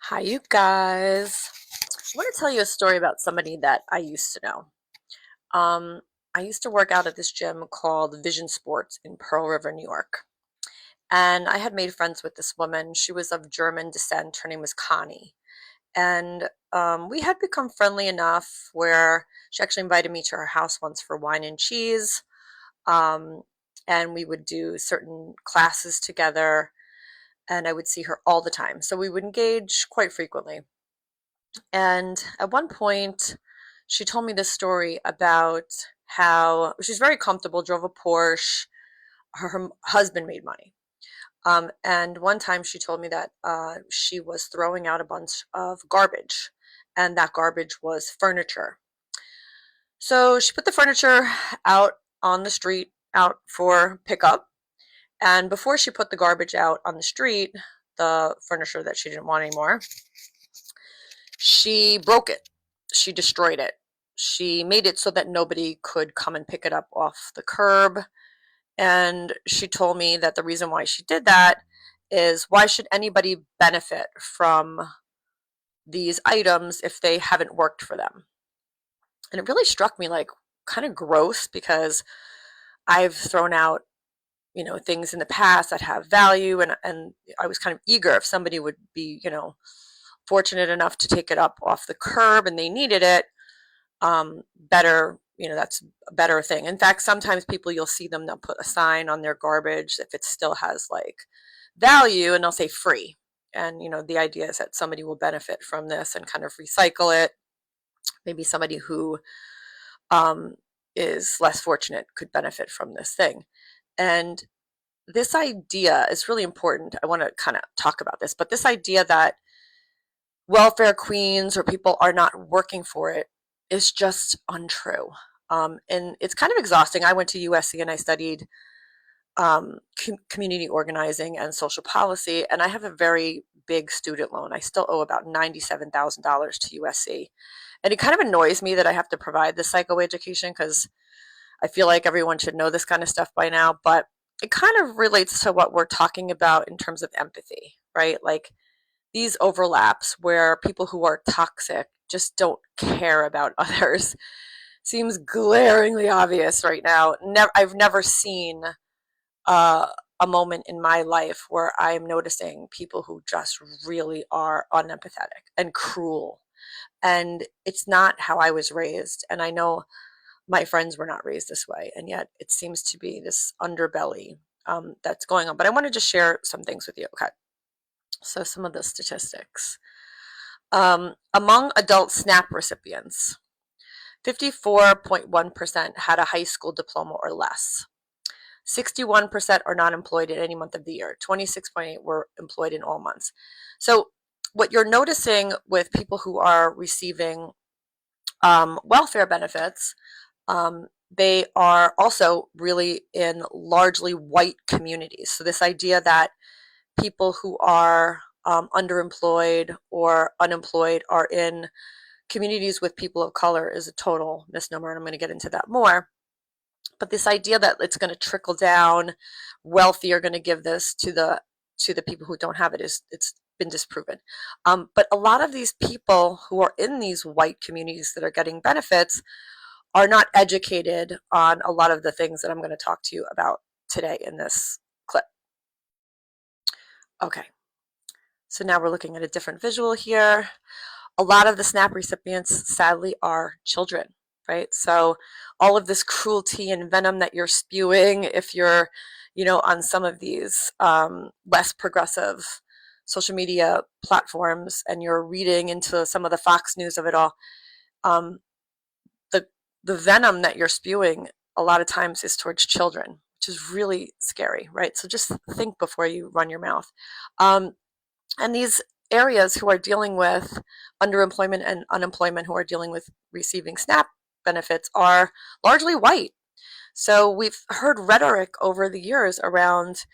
Hi, you guys. I want to tell you a story about somebody that I used to know. Um, I used to work out at this gym called Vision Sports in Pearl River, New York. And I had made friends with this woman. She was of German descent. Her name was Connie. And we had become friendly enough where she actually invited me to her house once for wine and cheese. Um, and we would do certain classes together. And I would see her all the time. So we would engage quite frequently. And at one point, she told me this story about how she's very comfortable, drove a Porsche. Her husband made money. And one time she told me that she was throwing out a bunch of garbage, and that garbage was furniture. So she put the furniture out on the street, out for pickup. And before she put the garbage out on the street, the furniture that she didn't want anymore, she broke it. She destroyed it. She made it so that nobody could come and pick it up off the curb. And she told me that the reason why she did that is why should anybody benefit from these items if they haven't worked for them? And it really struck me like kind of gross because I've thrown out, things in the past that have value, and I was kind of eager if somebody would be, fortunate enough to take it up off the curb and they needed it, better, that's a better thing. In fact, sometimes people, you'll see them, they'll put a sign on their garbage if it still has like value, and they'll say free. And, the idea is that somebody will benefit from this and kind of recycle it. Maybe somebody who um, is less fortunate could benefit from this thing. And this idea is really important. I want to kind of talk about this, but this idea that welfare queens or people are not working for it is just untrue. And it's kind of exhausting. I went to USC and I studied community organizing and social policy, and I have a very big student loan. I still owe about $97,000 to USC. And it kind of annoys me that I have to provide this psychoeducation because I feel like everyone should know this kind of stuff by now, but it kind of relates to what we're talking about in terms of empathy, right? Like these overlaps where people who are toxic just don't care about others seems glaringly obvious right now. I've never seen uh, a moment in my life where I'm noticing people who just really are unempathetic and cruel. And it's not how I was raised. And I know my friends were not raised this way. And yet it seems to be this underbelly that's going on. But I want to just share some things with you. Okay. So, some of the statistics. Among adult SNAP recipients, 54.1% had a high school diploma or less. 61% are not employed in any month of the year. 26.8 were employed in all months. So what you're noticing with people who are receiving welfare benefits, they are also really in largely white communities. So this idea that people who are underemployed or unemployed are in communities with people of color is a total misnomer, and I'm going to get into that more. But this idea that it's going to trickle down, wealthy are going to give this to the people who don't have it it's been disproven. But a lot of these people who are in these white communities that are getting benefits are not educated on a lot of the things that I'm going to talk to you about today in this clip. Okay, so now we're looking at a different visual here. A lot of the SNAP recipients, sadly, are children, right? So all of this cruelty and venom that you're spewing, if you're, on some of these less progressive social media platforms and you're reading into some of the Fox News of it all, um, the the venom that you're spewing a lot of times is towards children, which is really scary, right? So just think before you run your mouth. And these areas who are dealing with underemployment and unemployment, who are dealing with receiving SNAP benefits, are largely white. So we've heard rhetoric over the years around,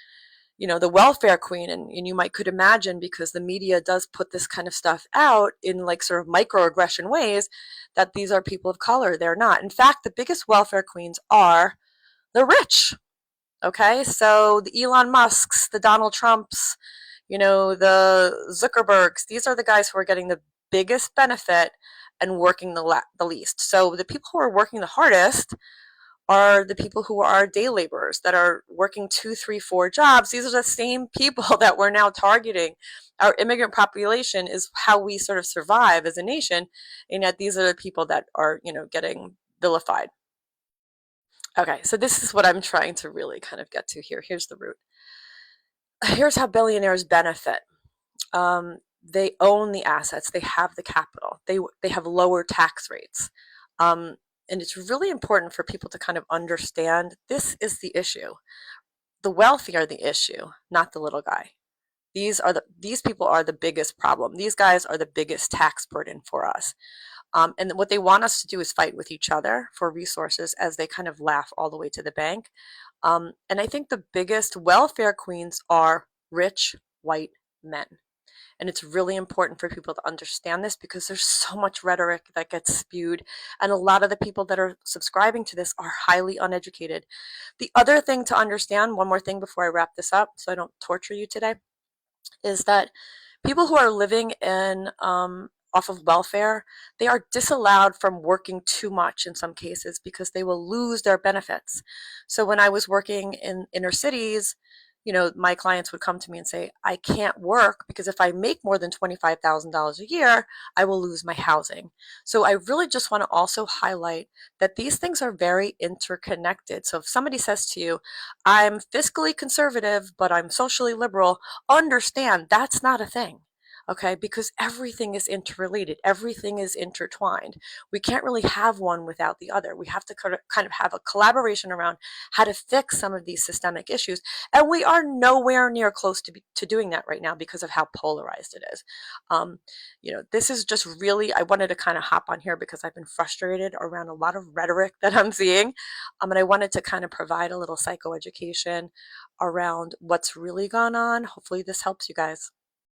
the welfare queen, and you might could imagine, because the media does put this kind of stuff out in like sort of microaggression ways, that these are people of color. They're not. In fact, the biggest welfare queens are the rich. Okay, so the Elon Musks, the Donald Trumps, the Zuckerbergs. These are the guys who are getting the biggest benefit and working the least. So the people who are working the hardest are the people who are day laborers that are working 2, 3, 4 jobs. These are the same people that we're now targeting. Our immigrant population is how we sort of survive as a nation, and yet these are the people that are, getting vilified. Okay, so this is what I'm trying to really kind of get to here. Here's the root. Here's how billionaires benefit. They own the assets. They have the capital. They have lower tax rates. And it's really important for people to kind of understand this is the issue. The wealthy are the issue, not the little guy. These people are the biggest problem. These guys are the biggest tax burden for us. And what they want us to do is fight with each other for resources as they kind of laugh all the way to the bank. And I think the biggest welfare queens are rich white men. And it's really important for people to understand this because there's so much rhetoric that gets spewed. And a lot of the people that are subscribing to this are highly uneducated. The other thing to understand, one more thing before I wrap this up so I don't torture you today, is that people who are living in off of welfare, they are disallowed from working too much in some cases because they will lose their benefits. So when I was working in inner cities, my clients would come to me and say, I can't work because if I make more than $25,000 a year, I will lose my housing. So I really just want to also highlight that these things are very interconnected. So if somebody says to you, I'm fiscally conservative, but I'm socially liberal, understand that's not a thing. Okay, because everything is interrelated, everything is intertwined. We can't really have one without the other. We have to kind of have a collaboration around how to fix some of these systemic issues. And we are nowhere near close to doing that right now because of how polarized it is. This is just really, I wanted to kind of hop on here because I've been frustrated around a lot of rhetoric that I'm seeing. And I wanted to kind of provide a little psychoeducation around what's really gone on. Hopefully this helps you guys.